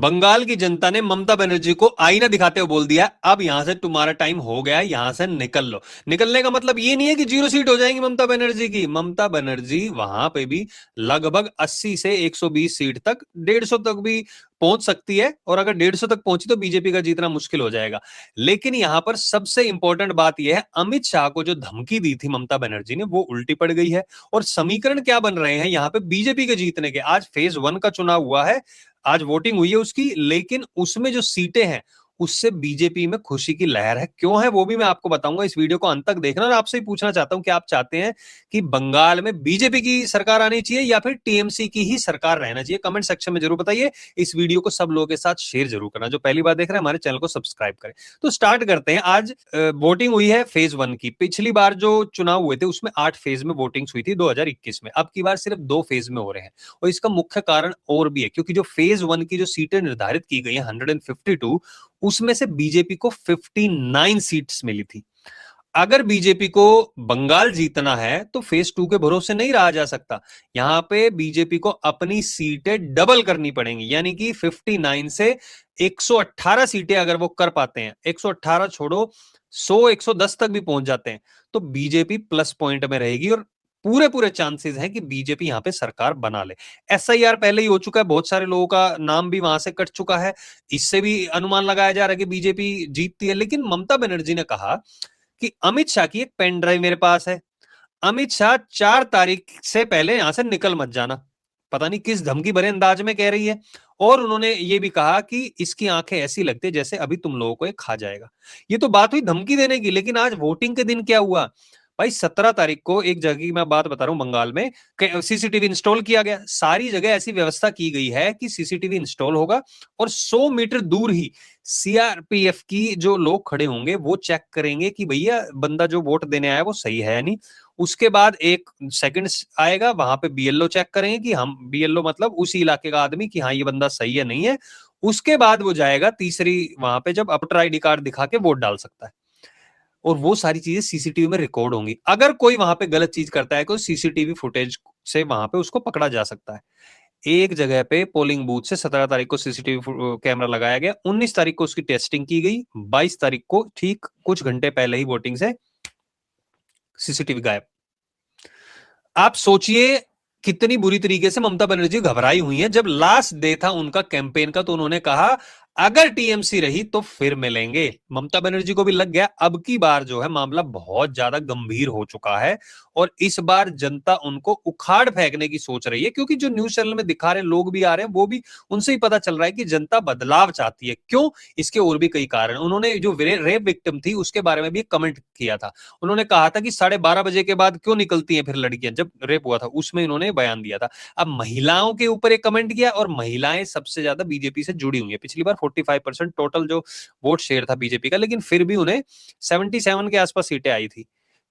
बंगाल की जनता ने ममता बनर्जी को आईना दिखाते हुए बोल दिया, अब यहां से तुम्हारा टाइम हो गया, यहां से निकल लो। निकलने का मतलब ये नहीं है कि 0 सीट हो जाएंगी ममता बनर्जी की। ममता बनर्जी वहां पे भी लगभग 80 से 120 सीट तक, 150 तक भी पहुंच सकती है। और अगर 150 तक पहुंची तो बीजेपी का जीतना मुश्किल हो जाएगा। लेकिन यहां पर सबसे इंपॉर्टेंट बात यह है, अमित शाह को जो धमकी दी थी ममता बनर्जी ने, वो उल्टी पड़ गई है। और समीकरण क्या बन रहे हैं यहां पे बीजेपी के जीतने के? आज फेज 1 का चुनाव हुआ है, आज वोटिंग हुई है उसकी, लेकिन उसमें जो सीटें हैं उससे बीजेपी में खुशी की लहर है। क्यों है वो भी मैं आपको बताऊंगा, इस वीडियो को अंत तक देखना। और आपसे ही पूछना चाहता हूं कि आप चाहते हैं कि बंगाल में बीजेपी की सरकार आनी चाहिए या फिर टीएमसी की ही सरकार रहना चाहिए? कमेंट सेक्शन में जरूर बताइए। इस वीडियो को सब लोगों के साथ शेयर जरूर करना। जो पहली बार देख रहे हैं हमारे चैनल को सब्सक्राइब करें। तो स्टार्ट करते हैं। आज वोटिंग हुई है फेज 1 की। पिछली बार जो चुनाव हुए थे उसमें 8 फेज में वोटिंग हुई थी 2021 में। अब की बार सिर्फ 2 फेज में हो रहे हैं। और इसका मुख्य कारण और भी है, क्योंकि जो फेज 1 की जो सीटें निर्धारित की गई हैं 152, उसमें से बीजेपी को 59 सीट्स मिली थी। अगर बीजेपी को बंगाल जीतना है तो फेज 2 के भरोसे नहीं रहा जा सकता। यहां पे बीजेपी को अपनी सीटें डबल करनी पड़ेंगी, यानी कि 59 से 118 सीटें अगर वो कर पाते हैं, 118 छोड़ो, 100 110 तक भी पहुंच जाते हैं, तो बीजेपी प्लस पॉइंट में रहेगी। और पूरे पूरे चांसेस हैं कि बीजेपी यहां पे सरकार बना ले। एसआईआर पहले ही हो चुका है, बहुत सारे लोगों का नाम भी वहां से कट चुका है। इससे भी अनुमान लगाया जा रहा है कि बीजेपी जीतती है। लेकिन ममता बनर्जी ने कहा कि अमित शाह की एक पेन ड्राइव मेरे पास है, अमित शाह 4 तारीख से पहले यहां से निकल मत जाना। पता नहीं किस धमकी भरे अंदाज में कह रही है। और उन्होंने ये भी कहा कि इसकी आंखें ऐसी लगती है जैसे अभी तुम लोगों को ये खा जाएगा। ये तो बात हुई धमकी देने की, लेकिन आज वोटिंग के दिन क्या हुआ भाई? 17 तारीख को एक जगह की मैं बात बता रहा हूं, बंगाल में सीसीटीवी इंस्टॉल किया गया। सारी जगह ऐसी व्यवस्था की गई है कि सीसीटीवी इंस्टॉल होगा और 100 मीटर दूर ही सीआरपीएफ की जो लोग खड़े होंगे वो चेक करेंगे कि भैया बंदा जो वोट देने आया वो सही है या नहीं। उसके बाद एक सेकंड आएगा, वहां पे बीएलओ चेक करेंगे कि हम, बीएलओ मतलब उसी इलाके का आदमी, कि हाँ ये बंदा सही है नहीं है। उसके बाद वो जाएगा तीसरी वहां पे, जब वोटर आईडी कार्ड दिखा के वोट डाल सकता है। और वो सारी चीजें सीसीटीवी में रिकॉर्ड होंगी। अगर कोई वहां पे गलत चीज करता है तो सीसीटीवी फुटेज से वहां पे उसको पकड़ा जा सकता है। एक जगह पे पोलिंग बूथ से 17 तारीख को सीसीटीवी कैमरा लगाया गया, 19 तारीख को उसकी टेस्टिंग की गई, 22 तारीख को ठीक कुछ घंटे पहले ही वोटिंग से सीसीटीवी गायब। आप सोचिए कितनी बुरी तरीके से ममता बनर्जी घबराई हुई हैं। जब लास्ट डे था उनका कैंपेन का तो उन्होंने कहा अगर टीएमसी रही तो फिर मिलेंगे। ममता बनर्जी को भी लग गया अब की बार जो है मामला बहुत ज्यादा गंभीर हो चुका है और इस बार जनता उनको उखाड़ फेंकने की सोच रही है। क्योंकि जो न्यूज चैनल में दिखा रहे लोग भी आ रहे हैं, वो भी, उनसे ही पता चल रहा है कि जनता बदलाव चाहती है। क्यों? इसके और भी कई कारण। उन्होंने जो रेप विक्टिम थी उसके बारे में भी कमेंट किया था। उन्होंने कहा था कि 12:30 बजे के बाद क्यों निकलती हैं फिर लड़कियां, जब रेप हुआ था उसमें इन्होंने बयान दिया था। अब महिलाओं के ऊपर एक कमेंट किया, और महिलाएं सबसे ज्यादा बीजेपी से जुड़ी हुई है। पिछली बार 45% टोटल जो वोट शेयर था बीजेपी का, लेकिन फिर भी उन्हें 77 के आसपास सीटें आई थी।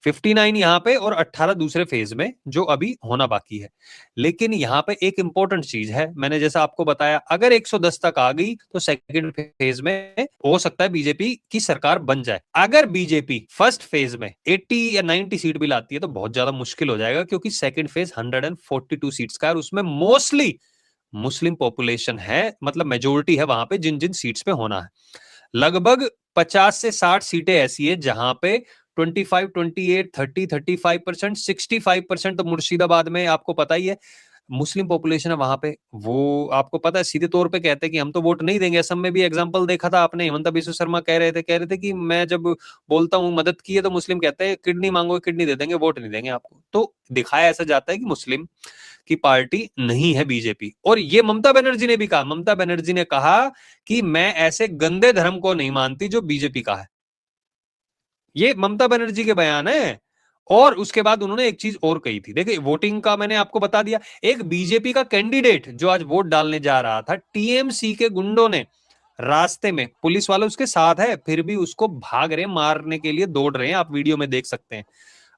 59 यहां पे और 18 दूसरे फेज में जो अभी होना बाकी है। लेकिन यहां पे एक इंपॉर्टेंट चीज है, मैंने जैसा आपको बताया, अगर 110 तक आ गई तो सेकंड फेज में हो सकता है बीजेपी की सरकार बन जाए। अगर बीजेपी फर्स्ट फेज में 80 या 90 सीट भी लाती है तो बहुत ज्यादा मुश्किल हो जाएगा, क्योंकि सेकंड फेज 142 सीट्स का है और उसमें मोस्टली मुस्लिम पॉपुलेशन है, मतलब मेजोरिटी है वहां पे जिन जिन सीट्स पे होना है। लगभग 50 से 60 सीटें ऐसी है जहां पे 25, 28, 30, 35%, 65% तो मुर्शिदाबाद में आपको पता ही है मुस्लिम पॉपुलेशन है वहां पे। वो आपको पता है सीधे तौर पे कहते हैं कि हम तो वोट नहीं देंगे। असम में भी एग्जांपल देखा था आपने, हिमंता बिस्वा शर्मा कह रहे थे कि मैं जब बोलता हूं मदद की है तो मुस्लिम कहते हैं किडनी मांगो किडनी दे देंगे, वोट नहीं देंगे आपको। तो दिखाया ऐसा जाता है कि मुस्लिम की पार्टी नहीं है बीजेपी। और ये ममता बनर्जी ने भी कहा, ममता बनर्जी ने कहा कि मैं ऐसे गंदे धर्म को नहीं मानती जो बीजेपी का है। ये ममता बनर्जी के बयान है। और उसके बाद उन्होंने एक चीज और कही थी, देखिए वोटिंग का मैंने आपको बता दिया। एक बीजेपी का कैंडिडेट जो आज वोट डालने जा रहा था, टीएमसी के गुंडों ने रास्ते में, पुलिस वाले उसके साथ है फिर भी उसको भाग रहे, मारने के लिए दौड़ रहे हैं, आप वीडियो में देख सकते हैं।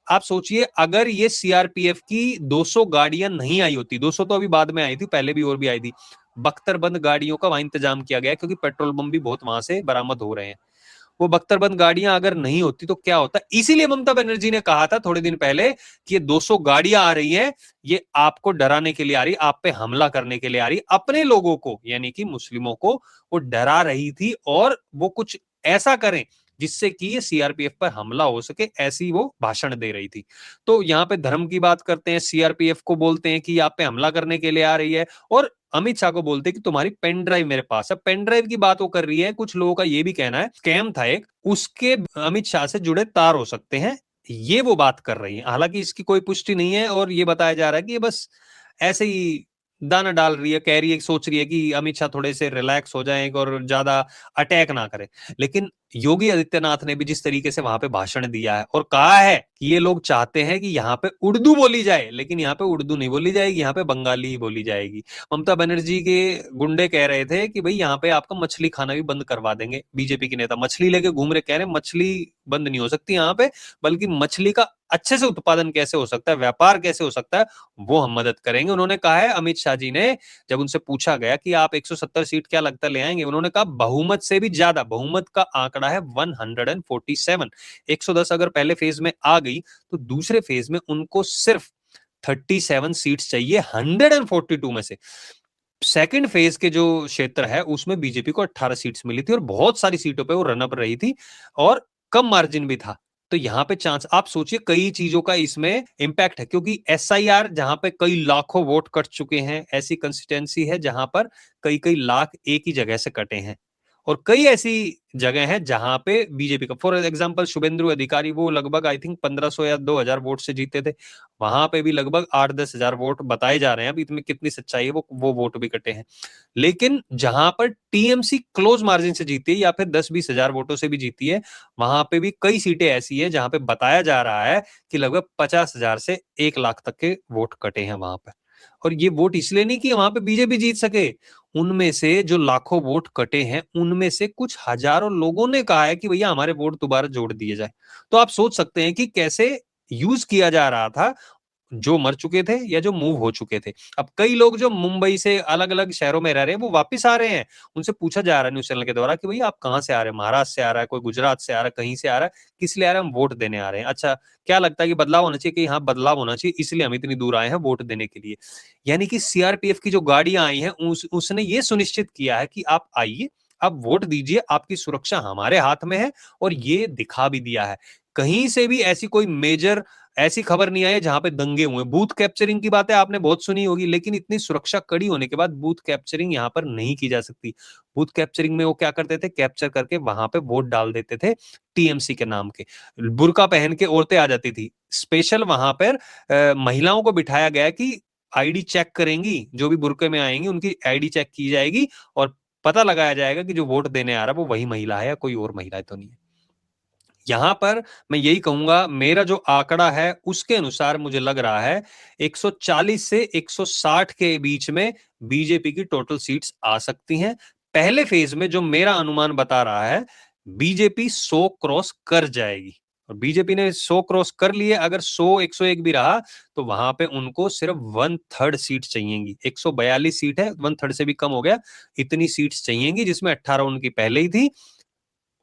आप सोचिए अगर ये सीआरपीएफ की 200 गाड़ियां नहीं आई होती, 200 तो अभी बाद में आई थी, पहले भी और भी आई थी, बख्तरबंद गाड़ियों का वहां इंतजाम किया गया क्योंकि पेट्रोल बम भी बहुत वहां से बरामद हो रहे हैं। वो बख्तरबंद गाड़ियां अगर नहीं होती तो क्या होता। इसीलिए ममता बनर्जी ने कहा था थोड़े दिन पहले कि ये 200 गाड़ियां आ रही हैं, ये आपको डराने के लिए आ रही, आप पे हमला करने के लिए आ रही, अपने लोगों को यानी कि मुस्लिमों को वो डरा रही थी और वो कुछ ऐसा करें जिससे कि ये सीआरपीएफ पर हमला हो सके, ऐसी वो भाषण दे रही थी। तो यहाँ पे धर्म की बात करते हैं, सीआरपीएफ को बोलते हैं कि आप पे हमला करने के लिए आ रही है, और अमित शाह को बोलते हैं कि तुम्हारी पेन ड्राइव मेरे पास है। पेन ड्राइव की बात वो कर रही है, कुछ लोगों का ये भी कहना है स्कैम था एक, उसके अमित शाह से जुड़े तार हो सकते हैं, ये वो बात कर रही है। हालांकि इसकी कोई पुष्टि नहीं है और ये बताया जा रहा है कि ये बस ऐसे ही दाना डाल रही है, कह रही है, सोच रही है कि अमित शाह थोड़े से रिलैक्स हो जाएं और ज्यादा अटैक ना करें। लेकिन योगी आदित्यनाथ ने भी जिस तरीके से वहां पे भाषण दिया है और कहा है कि ये लोग चाहते हैं कि यहाँ पे उर्दू बोली जाए, लेकिन यहाँ पे उर्दू नहीं बोली जाएगी, यहाँ पे बंगाली ही बोली जाएगी। ममता बनर्जी के गुंडे कह रहे थे कि भाई यहाँ पे आपका मछली खाना भी बंद करवा देंगे। बीजेपी के नेता मछली लेके घूम रहे, कह रहे मछली बंद नहीं हो सकती यहाँ पे, बल्कि मछली का अच्छे से उत्पादन कैसे हो सकता है, व्यापार कैसे हो सकता है, वो हम मदद करेंगे। उन्होंने कहा है, अमित शाह जी ने, जब उनसे पूछा गया कि आप 170 सीट क्या लगता है ले आएंगे, उन्होंने कहा बहुमत से भी ज्यादा, बहुमत का आंकड़ा है 147। 110 अगर पहले फेज में आ गई तो दूसरे फेज में उनको सिर्फ 37 सीट्स चाहिए 142 में से। सेकंड फेज के जो क्षेत्र है उसमें बीजेपी को 18 सीट्स मिली थी और बहुत सारी सीटों पे वो रनअप रही थी और कम मार्जिन भी था। तो यहाँ पे चांस, आप सोचिए कई चीजों का इसमें इंपैक्ट है, क्योंकि एसआईआर जहां पे कई लाखों वोट कट चुके हैं, ऐसी कंस्टिट्यूंसी है जहां पर कई कई लाख एक ही जगह से कटे हैं, और कई ऐसी जगह हैं जहां पे बीजेपी का, फॉर एग्जांपल शुभेंदु अधिकारी, वो लगभग आई थिंक 1500 या 2000 वोट से जीते थे, वहां पे भी लगभग 8-10 हजार वोट बताए जा रहे हैं, अभी इसमें कितनी सच्चाई है वो वोट भी कटे हैं। लेकिन जहां पर टीएमसी क्लोज मार्जिन से जीती है या फिर 10-20 हजार वोटों से भी जीती है, वहां पे भी कई सीटें ऐसी है जहां पे बताया जा रहा है कि लगभग 50,000 से 1 लाख तक के वोट कटे हैं वहां पर। और ये वोट इसलिए नहीं कि वहां पे बीजेपी जीत सके, उनमें से जो लाखों वोट कटे हैं उनमें से कुछ हजारों लोगों ने कहा है कि भैया हमारे वोट दोबारा जोड़ दिए जाए। तो आप सोच सकते हैं कि कैसे यूज किया जा रहा था जो मर चुके थे या जो मूव हो चुके थे। अब कई लोग जो मुंबई से अलग अलग शहरों में रह रहे हैं वो वापस आ रहे हैं, उनसे पूछा जा रहा है न्यूज चैनल के द्वारा कि भैया आप कहाँ से आ रहे हैं, महाराष्ट्र से आ रहा है, कोई गुजरात से आ रहा है, कहीं से आ रहा है, किस लिए आ रहे हैं, हम वोट देने आ रहे हैं। अच्छा, क्या लगता है कि बदलाव होना चाहिए, कि हाँ बदलाव होना चाहिए इसलिए हम इतनी दूर आए हैं वोट देने के लिए। यानी कि सीआरपीएफ की जो गाड़ियां आई हैं उसने ये सुनिश्चित किया है कि आप आइए, आप वोट दीजिए, आपकी सुरक्षा हमारे हाथ में है, और ये दिखा भी दिया है। कहीं से भी ऐसी कोई मेजर ऐसी खबर नहीं आई है जहां पे दंगे हुए। बूथ कैप्चरिंग की बातें आपने बहुत सुनी होगी, लेकिन इतनी सुरक्षा कड़ी होने के बाद बूथ कैप्चरिंग यहां पर नहीं की जा सकती। बूथ कैप्चरिंग में वो क्या करते थे, कैप्चर करके वहां पे वोट डाल देते थे टीएमसी के नाम के। बुर्का पहन के औरतें आ जाती थी, स्पेशल वहां पर महिलाओं को बिठाया गया कि आईडी चेक करेंगी, जो भी बुर्के में आएंगी उनकी आईडी चेक की जाएगी और पता लगाया जाएगा कि जो वोट देने आ रहा है वो वही महिला है या कोई और महिला है तो नहीं है। यहां पर मैं यही कहूंगा, मेरा जो आंकड़ा है उसके अनुसार मुझे लग रहा है 140 से 160 के बीच में बीजेपी की टोटल सीट्स आ सकती हैं। पहले फेज में जो मेरा अनुमान बता रहा है, बीजेपी 100 क्रॉस कर जाएगी, और बीजेपी ने 100 क्रॉस कर लिए, अगर 100-101 भी रहा तो वहां पे उनको सिर्फ 1/3 सीट चाहिएगी। 142 सीट है, 1/3 से भी कम हो गया, इतनी सीट्स चाहिएगी, जिसमें 18 उनकी पहले ही थी।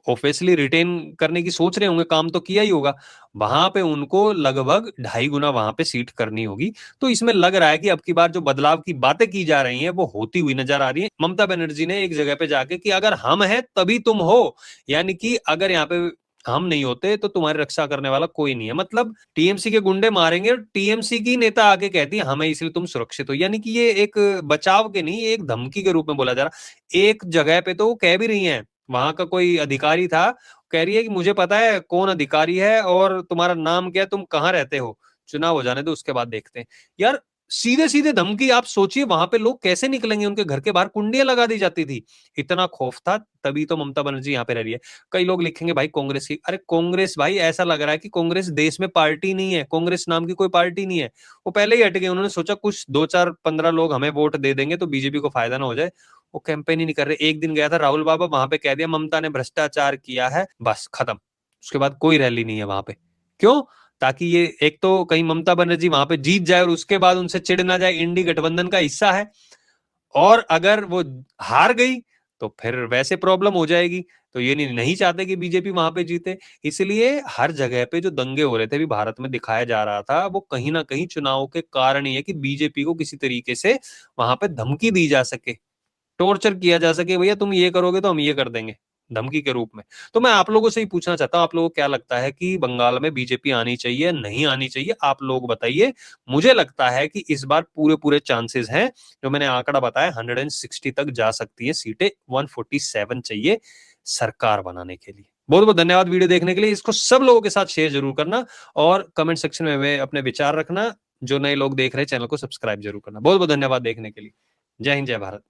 ऑब्वियसली रिटेन करने की सोच रहे होंगे, काम तो किया ही होगा, वहां पे उनको लगभग 2.5 गुना वहां पे सीट करनी होगी। तो इसमें लग रहा है कि अब की बार जो बदलाव की बातें की जा रही हैं वो होती हुई नजर आ रही है। ममता बनर्जी ने एक जगह पे जाके कि अगर हम हैं तभी तुम हो, यानी कि अगर यहाँ पे हम नहीं होते तो तुम्हारी रक्षा करने वाला कोई नहीं है। मतलब टीएमसी के गुंडे मारेंगे और टीएमसी की नेता आके कहती है हमें, इसलिए तुम सुरक्षित हो। यानी कि ये एक बचाव के नहीं, एक धमकी के रूप में बोला जा रहा। एक जगह पे तो वो कह भी रही है, वहां का कोई अधिकारी था, कह रही है कि मुझे पता है कौन अधिकारी है और तुम्हारा नाम क्या है, तुम कहाँ रहते हो, चुनाव हो जाने दो उसके बाद देखते हैं। यार सीधे सीधे धमकी, आप सोचिए वहां पे लोग कैसे निकलेंगे, उनके घर के बाहर कुंडियां लगा दी जाती थी, इतना खौफ था। तभी तो ममता बनर्जी यहाँ पे रह रही है। कई लोग लिखेंगे भाई कांग्रेस की, अरे कांग्रेस भाई ऐसा लग रहा है कि कांग्रेस देश में पार्टी नहीं है, कांग्रेस नाम की कोई पार्टी नहीं है। वो पहले ही हट गए, उन्होंने सोचा कुछ 2-4-15 लोग हमें वोट दे देंगे तो बीजेपी को फायदा ना हो जाए, वो कैंपेन ही नहीं कर रहे। एक दिन गया था राहुल बाबा, वहां पे कह दिया ममता ने भ्रष्टाचार किया है, बस खत्म। उसके बाद कोई रैली नहीं है वहां पे। क्यों? ताकि ये एक तो कहीं ममता बनर्जी वहां पे जीत जाए और उसके बाद उनसे चिढ़ ना जाए, इंडी गठबंधन का हिस्सा है, और अगर वो हार गई तो फिर वैसे प्रॉब्लम हो जाएगी। तो ये नहीं चाहते कि बीजेपी वहां पे जीते, इसलिए हर जगह पे जो दंगे हो रहे थे, अभी भारत में दिखाया जा रहा था, वो कहीं ना कहीं चुनाव के कारण ही है कि बीजेपी को किसी तरीके से वहां पे धमकी दी जा सके, टॉर्चर किया जा सके, भैया तुम ये करोगे तो हम ये कर देंगे, धमकी के रूप में। तो मैं आप लोगों से ही पूछना चाहता हूं, आप लोगों को क्या लगता है कि बंगाल में बीजेपी आनी चाहिए नहीं आनी चाहिए, आप लोग बताइए। मुझे लगता है कि इस बार पूरे पूरे चांसेस हैं, जो मैंने आंकड़ा बताया 160 तक जा सकती है सीटें, 147 चाहिए सरकार बनाने के लिए। बहुत बहुत धन्यवाद वीडियो देखने के लिए, इसको सब लोगों के साथ शेयर जरूर करना और कमेंट सेक्शन में अपने विचार रखना। जो नए लोग देख रहे हैं चैनल को सब्सक्राइब जरूर करना। बहुत बहुत धन्यवाद देखने के लिए। जय हिंद, जय भारत।